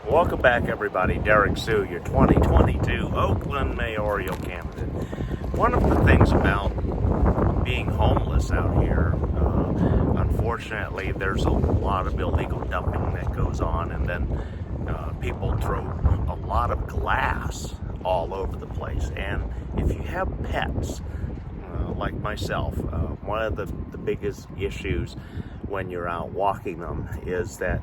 Welcome back, everybody. Derek Sue, your 2022 Oakland mayoral candidate. One of the things about being homeless out here, unfortunately, there's a lot of illegal dumping that goes on, and then people throw a lot of glass all over the place. And if you have pets, like myself, one of the biggest issues when you're out walking them is that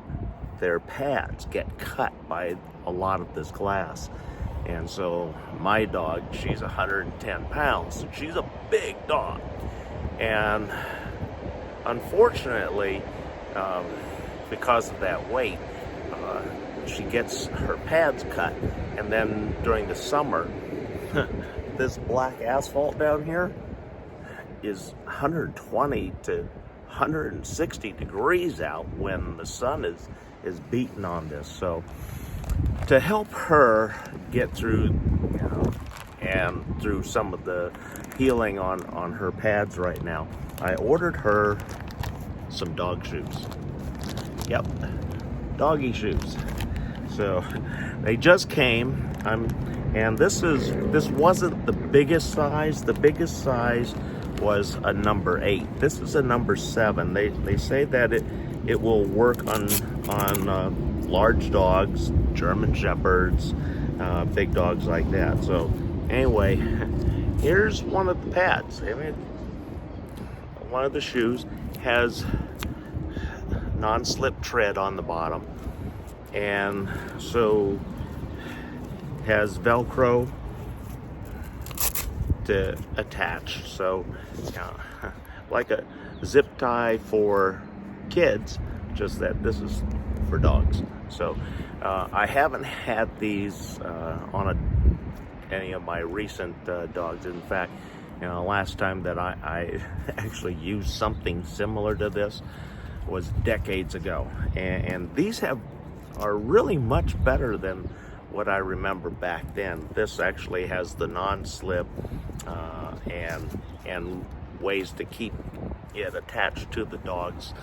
their pads get cut by a lot of this glass. And so my dog, she's 110 pounds, so she's a big dog. And unfortunately, because of that weight, she gets her pads cut. And then during the summer, this black asphalt down here is 120 to 160 degrees out when the sun is beating on this. So to help her get through, and through some of the healing on her pads right now, I ordered her some dog shoes. Yep, doggy shoes. So they just came. And this wasn't the biggest size. The biggest size was a number 8. This is a number 7. They say that it will work on large dogs, German Shepherds, big dogs like that. So anyway, here's one of the pads. I mean, one of the shoes has non-slip tread on the bottom, and so has Velcro to attach. So like a zip tie for kids, just that this is for dogs. So I haven't had these on any of my recent dogs. In fact, last time that I actually used something similar to this was decades ago, and these are really much better than what I remember back then. This actually has the non-slip and ways to keep it attached to the dog's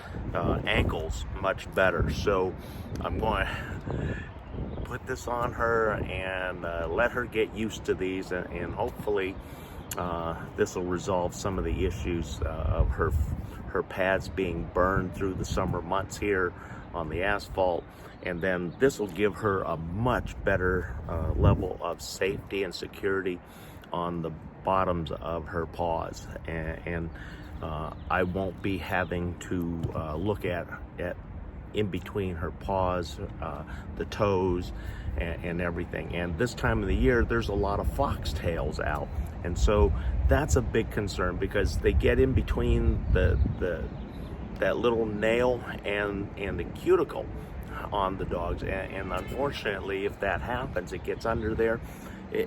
ankles much better. So I'm going to put this on her and let her get used to these, and hopefully this will resolve some of the issues of her pads being burned through the summer months here on the asphalt. And then this will give her a much better level of safety and security on the bottoms of her paws, and I won't be having to look at in between her paws, the toes, and everything. And this time of the year, there's a lot of foxtails out, and so that's a big concern because they get in between that little nail and the cuticle on the dogs, and unfortunately, if that happens, it gets under there.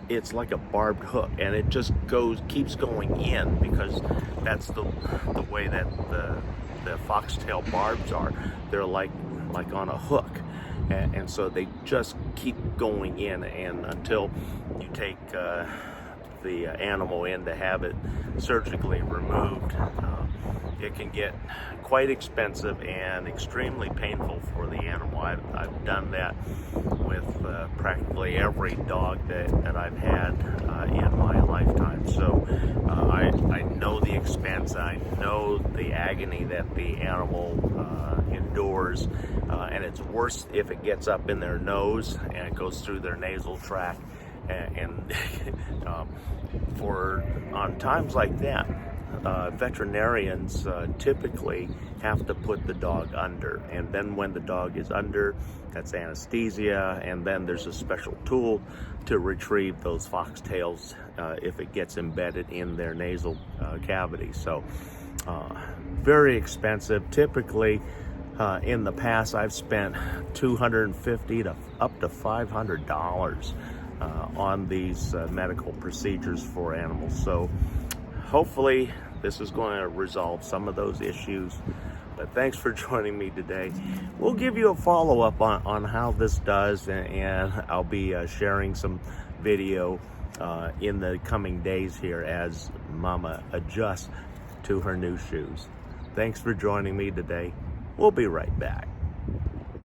It's like a barbed hook, and it just keeps going in, because that's the way that the foxtail barbs are. They're like on a hook, and so they just keep going in, and until you take the animal in to have it surgically removed, it can get quite expensive and extremely painful for the animal. I've done that with practically every dog that I've had in my lifetime. So I know the expense, I know the agony that the animal endures, and it's worse if it gets up in their nose and it goes through their nasal tract. And on times like that, veterinarians typically have to put the dog under, and then when the dog is under, that's anesthesia, and then there's a special tool to retrieve those foxtails if it gets embedded in their nasal cavity. So very expensive. Typically in the past, I've spent $250 to up to $500 on these medical procedures for animals. So hopefully this is going to resolve some of those issues. But thanks for joining me today. We'll give you a follow-up on how this does, and I'll be sharing some video in the coming days here as Mama adjusts to her new shoes. Thanks for joining me today. We'll be right back.